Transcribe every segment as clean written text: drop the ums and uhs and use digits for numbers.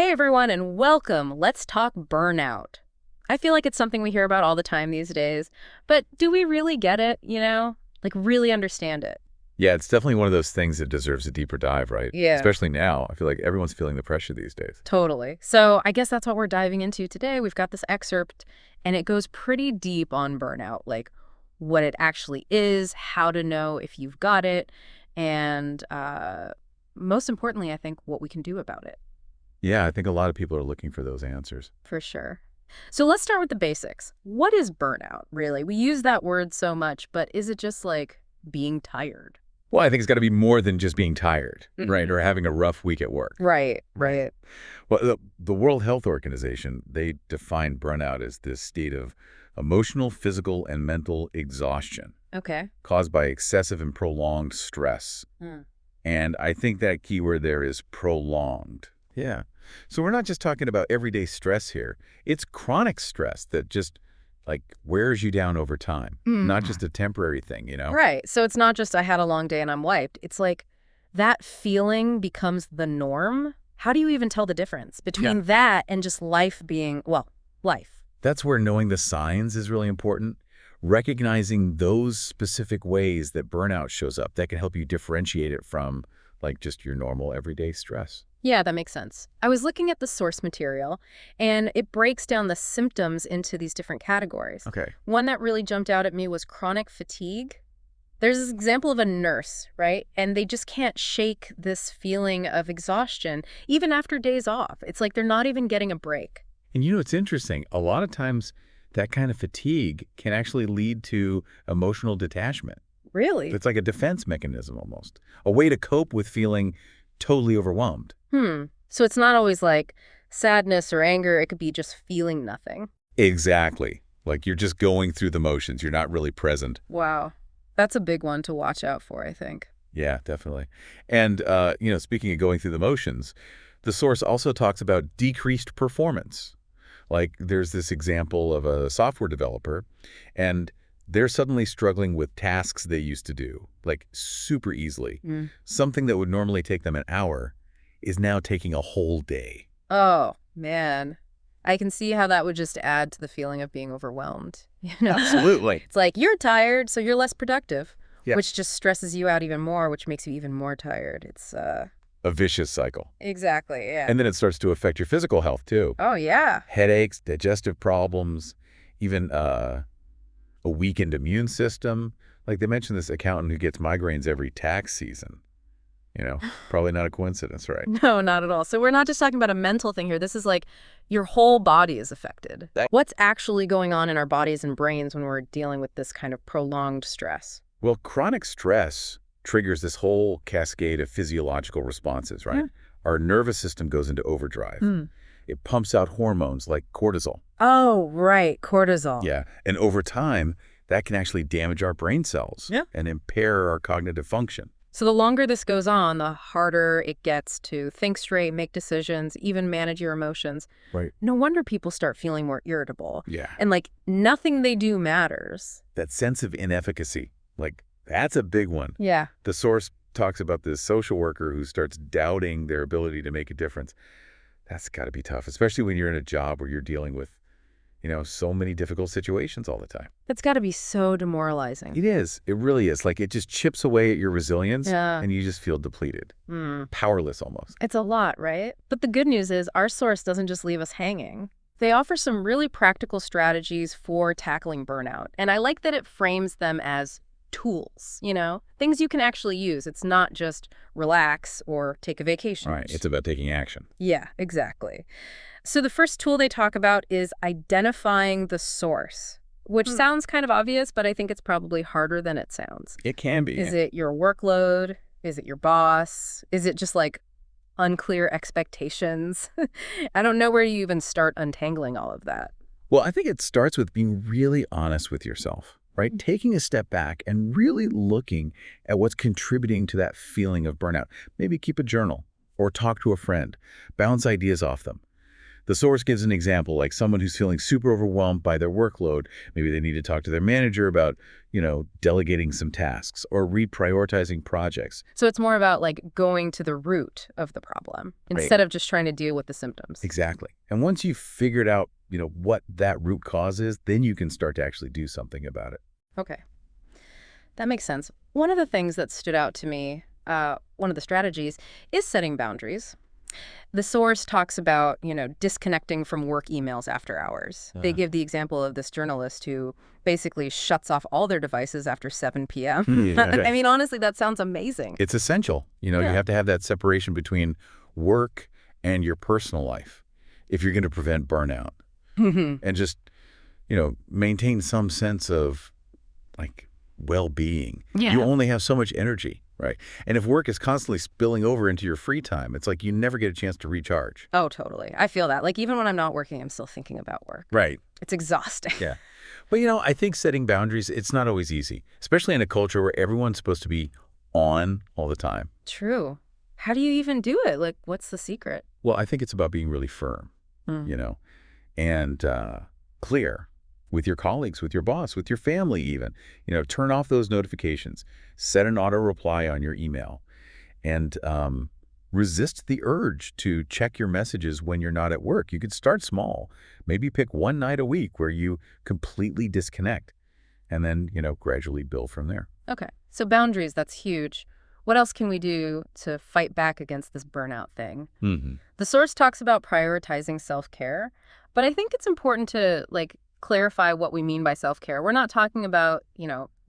Hey everyone, and welcome. Let's talk burnout. I feel like it's something we hear about all the time these days, but do we really get it, Like really understand it? Yeah, it's definitely one of those things that deserves a deeper dive, right? Yeah. Especially now. I feel like everyone's feeling the pressure these days. Totally. So I guess that's what we're diving into today. We've got this excerpt, and it goes pretty deep on burnout, like what it actually is, how to know if you've got it, and most importantly, I think what we can do about it. Yeah, I think a lot of people are looking for those answers. For sure. So let's start with the basics. What is burnout, really? We use that word so much, but is it just like being tired? Well, I think it's got to be more than just being tired, right? Mhm. Or having a rough week at work. Right, right. Well, the World Health Organization, they define burnout as this state of emotional, physical, and mental exhaustion Okay. caused by excessive and prolonged stress. Hmm. And I think that keyword there is prolonged. Yeah. So we're not just talking about everyday stress here. It's chronic stress that just like wears you down over time, not Mm. just a temporary thing, Right. So it's not just I had a long day and I'm wiped. It's like that feeling becomes the norm. How do you even tell the difference Yeah. between that and just life being, well, life? That's where knowing the signs is really important. Recognizing those specific ways that burnout shows up, that can help you differentiate it from like just your normal everyday stress. Yeah, that makes sense. I was looking at the source material, and it breaks down the symptoms into these different categories. Okay. One that really jumped out at me was chronic fatigue. There's this example of a nurse, right? And they just can't shake this feeling of exhaustion, even after days off. It's like they're not even getting a break. And it's interesting. A lot of times that kind of fatigue can actually lead to emotional detachment. Really? It's like a defense mechanism almost, a way to cope with feeling totally overwhelmed. So it's not always like sadness or anger. It could be just feeling nothing. Exactly. Like you're just going through the motions. You're not really present. Wow. That's a big one to watch out for, I think. Yeah, definitely. And, speaking of going through the motions, the source also talks about decreased performance. Like there's this example of a software developer, and they're suddenly struggling with tasks they used to do, like super easily. Mm. Something that would normally take them an hour is now taking a whole day. Oh, man. I can see how that would just add to the feeling of being overwhelmed. Absolutely. It's like you're tired, so you're less productive, Yeah. which just stresses you out even more, which makes you even more tired. It's A vicious cycle. exactly, yeah. And then it starts to affect your physical health, too. Oh, yeah. Headaches, digestive problems, even a weakened immune system. Like they mentioned this accountant who gets migraines every tax season. Probably not a coincidence, right? No, not at all. So we're not just talking about a mental thing here. This is like your whole body is affected. What's actually going on in our bodies and brains when we're dealing with this kind of prolonged stress? Well, chronic stress triggers this whole cascade of physiological responses, right? Yeah. Our nervous system goes into overdrive. Mm. It pumps out hormones like cortisol. Oh, right, cortisol. Yeah. And over time, that can actually damage our brain cells and impair our cognitive function. So the longer this goes on, the harder it gets to think straight, make decisions, even manage your emotions. Right. No wonder people start feeling more irritable. Yeah. And like nothing they do matters. That sense of inefficacy, like that's a big one. Yeah. The source talks about this social worker who starts doubting their ability to make a difference. That's got to be tough, especially when you're in a job where you're dealing with, so many difficult situations all the time. That's got to be so demoralizing. It is. It really is. Like it just chips away at your resilience Yeah. and you just feel depleted, Mm. powerless almost. It's a lot, right? But the good news is our source doesn't just leave us hanging. They offer some really practical strategies for tackling burnout. And I like that it frames them as tools, things you can actually use. It's not just relax or take a vacation. Right. It's about taking action. Yeah, exactly. So the first tool they talk about is identifying the source, which sounds kind of obvious, but I think it's probably harder than it sounds. It can be. Is it your workload? Is it your boss? Is it just like unclear expectations? I don't know where you even start untangling all of that. Well, I think it starts with being really honest with yourself, right? Taking a step back and really looking at what's contributing to that feeling of burnout. Maybe keep a journal or talk to a friend, bounce ideas off them. The source gives an example, like someone who's feeling super overwhelmed by their workload. Maybe they need to talk to their manager about, delegating some tasks or reprioritizing projects. So it's more about like going to the root of the problem Right. instead of just trying to deal with the symptoms. Exactly. And once you've figured out, what that root cause is, then you can start to actually do something about it. Okay, that makes sense. One of the things that stood out to me, one of the strategies, is setting boundaries. The source talks about, disconnecting from work emails after hours. They give the example of this journalist who basically shuts off all their devices after 7 p.m. Yeah. I mean, honestly, that sounds amazing. It's essential. You Yeah. have to have that separation between work and your personal life if you're going to prevent burnout and just, maintain some sense of like well-being. Yeah. You only have so much energy, right? And if work is constantly spilling over into your free time, it's like you never get a chance to recharge. Oh, totally. I feel that. Like, even when I'm not working, I'm still thinking about work. Right. It's exhausting. Yeah. But, I think setting boundaries, it's not always easy, especially in a culture where everyone's supposed to be on all the time. True. How do you even do it? Like, what's the secret? Well, I think it's about being really firm, and clear with your colleagues, with your boss, with your family even. Turn off those notifications, set an auto reply on your email, and resist the urge to check your messages when you're not at work. You could start small. Maybe pick one night a week where you completely disconnect and then, gradually build from there. Okay. So boundaries, that's huge. What else can we do to fight back against this burnout thing? The source talks about prioritizing self-care, but I think it's important to, clarify what we mean by self-care. We're not talking about,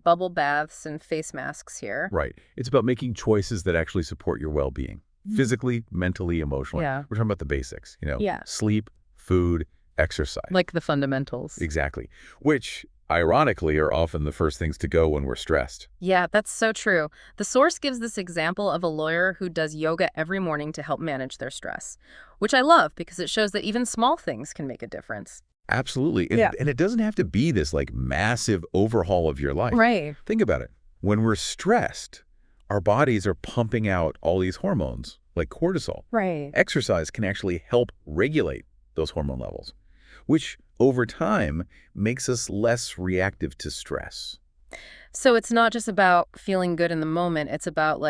bubble baths and face masks here. Right. It's about making choices that actually support your well-being, physically, mentally, emotionally. Yeah. We're talking about the basics, Yeah. sleep, food, exercise. Like the fundamentals. Exactly. Which, ironically, are often the first things to go when we're stressed. Yeah, that's so true. The source gives this example of a lawyer who does yoga every morning to help manage their stress, which I love because it shows that even small things can make a difference. Absolutely. Yeah. And it doesn't have to be this massive overhaul of your life. Right. Think about it. When we're stressed, our bodies are pumping out all these hormones like cortisol. Right. Exercise can actually help regulate those hormone levels, which over time makes us less reactive to stress. So it's not just about feeling good in the moment. It's about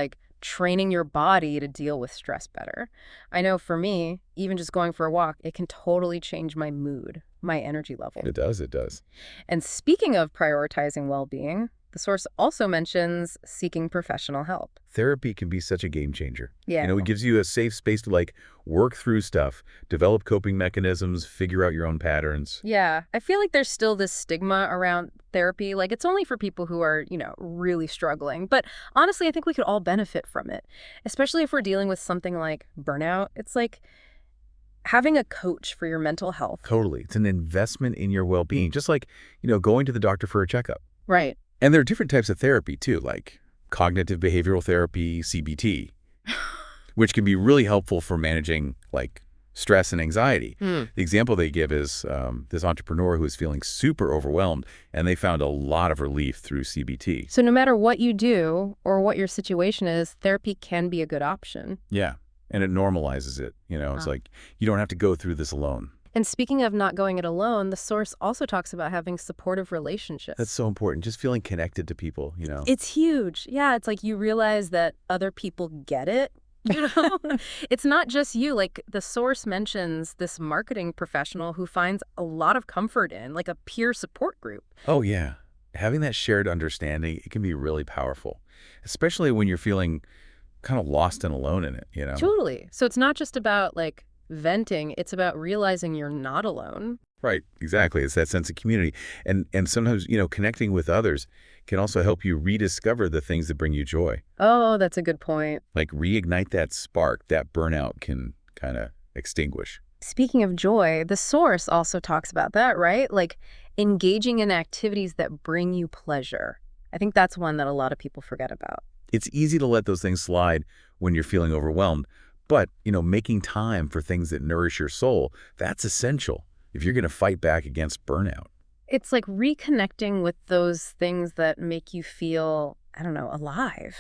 training your body to deal with stress better. I know for me, even just going for a walk, it can totally change my mood, my energy level. It does. It does. And speaking of prioritizing well-being, the source also mentions seeking professional help. Therapy can be such a game changer. Yeah. It gives you a safe space to work through stuff, develop coping mechanisms, figure out your own patterns. Yeah. I feel like there's still this stigma around therapy. It's only for people who are, really struggling. But honestly, I think we could all benefit from it, especially if we're dealing with something like burnout. It's like having a coach for your mental health. Totally. It's an investment in your well-being, just like, going to the doctor for a checkup. Right. And there are different types of therapy too, like cognitive behavioral therapy, CBT, which can be really helpful for managing stress and anxiety. The example they give is this entrepreneur who is feeling super overwhelmed, and they found a lot of relief through CBT. So no matter what you do or what your situation is, therapy can be a good option. Yeah, and it normalizes it. It's like you don't have to go through this alone. And speaking of not going it alone, the source also talks about having supportive relationships. That's so important, just feeling connected to people, It's huge. Yeah, it's like you realize that other people get it. It's not just you. The source mentions this marketing professional who finds a lot of comfort in, a peer support group. Oh, yeah. Having that shared understanding, it can be really powerful, especially when you're feeling kind of lost and alone in it, Totally. So it's not just about, venting. It's about realizing you're not alone. Right, exactly. It's that sense of community. And sometimes, connecting with others can also help you rediscover the things that bring you joy. Oh, that's a good point. Reignite that spark that burnout can kind of extinguish. Speaking of joy, the source also talks about that, right? Engaging in activities that bring you pleasure. I think that's one that a lot of people forget about. It's easy to let those things slide when you're feeling overwhelmed. But, making time for things that nourish your soul, that's essential if you're going to fight back against burnout. It's like reconnecting with those things that make you feel, I don't know, alive,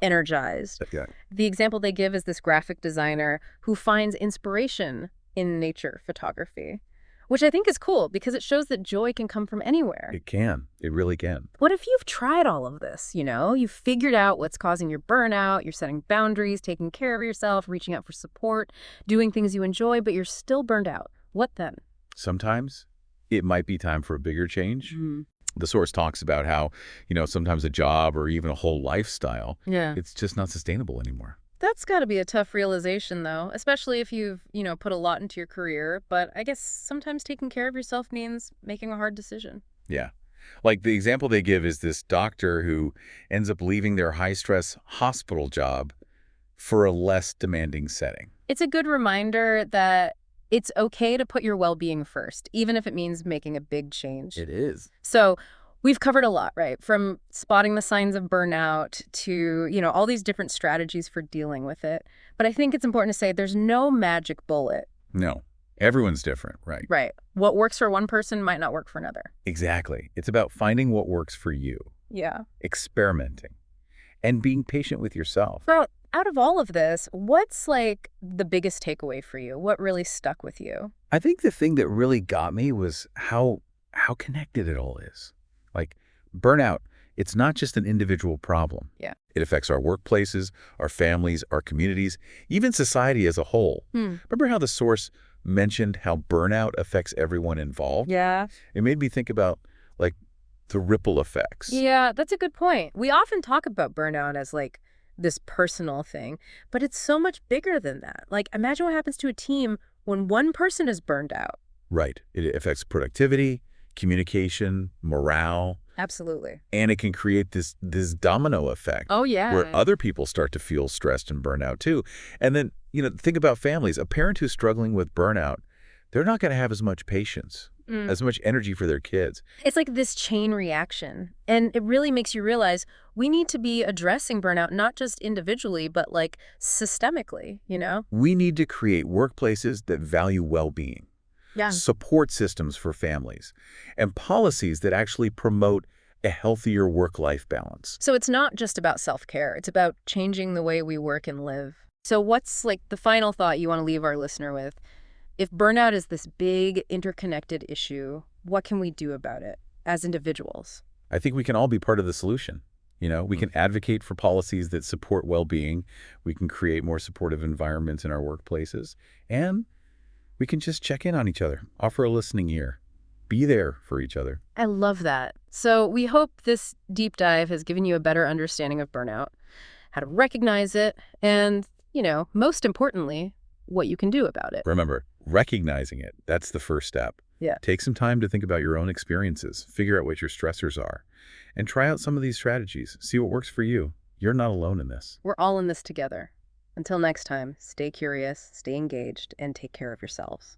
energized. Yeah. The example they give is this graphic designer who finds inspiration in nature photography, which I think is cool because it shows that joy can come from anywhere. It can. It really can. What if you've tried all of this, you've figured out what's causing your burnout, you're setting boundaries, taking care of yourself, reaching out for support, doing things you enjoy, but you're still burned out? What then? Sometimes it might be time for a bigger change. Mm. The source talks about how, sometimes a job or even a whole lifestyle, Yeah. it's just not sustainable anymore. That's got to be a tough realization, though, especially if you've put a lot into your career. But I guess sometimes taking care of yourself means making a hard decision. Yeah. Like the example they give is this doctor who ends up leaving their high-stress hospital job for a less demanding setting. It's a good reminder that it's okay to put your well-being first, even if it means making a big change. It is. So we've covered a lot, right? From spotting the signs of burnout to all these different strategies for dealing with it. But I think it's important to say there's no magic bullet. No. Everyone's different, right? Right. What works for one person might not work for another. Exactly. It's about finding what works for you, Yeah. experimenting, and being patient with yourself. So out of all of this, what's like the biggest takeaway for you? What really stuck with you? I think the thing that really got me was how connected it all is. Like burnout, it's not just an individual problem. Yeah. It affects our workplaces, our families, our communities, even society as a whole. Remember how the source mentioned how burnout affects everyone involved? Yeah. It made me think about like the ripple effects. Yeah, that's a good point. We often talk about burnout as like this personal thing, but it's so much bigger than that. Like imagine what happens to a team when one person is burned out. Right. It affects productivity, communication, morale, Absolutely. and it can create this domino effect. Oh, yeah. Where other people start to feel stressed and burnt out too. And then, think about families. A parent who's struggling with burnout, they're not going to have as much patience, as much energy for their kids. It's like this chain reaction. And it really makes you realize we need to be addressing burnout, not just individually, but like systemically. We need to create workplaces that value well-being, Yeah. support systems for families, and policies that actually promote a healthier work-life balance. So it's not just about self-care. It's about changing the way we work and live. So what's like the final thought you want to leave our listener with? If burnout is this big interconnected issue, what can we do about it as individuals? I think we can all be part of the solution. We can advocate for policies that support well-being. We can create more supportive environments in our workplaces. And we can just check in on each other, offer a listening ear, be there for each other. I love that. So we hope this deep dive has given you a better understanding of burnout, how to recognize it, and, most importantly, what you can do about it. Remember, recognizing it, that's the first step. Yeah. Take some time to think about your own experiences, figure out what your stressors are, and try out some of these strategies. See what works for you. You're not alone in this. We're all in this together. Until next time, stay curious, stay engaged, and take care of yourselves.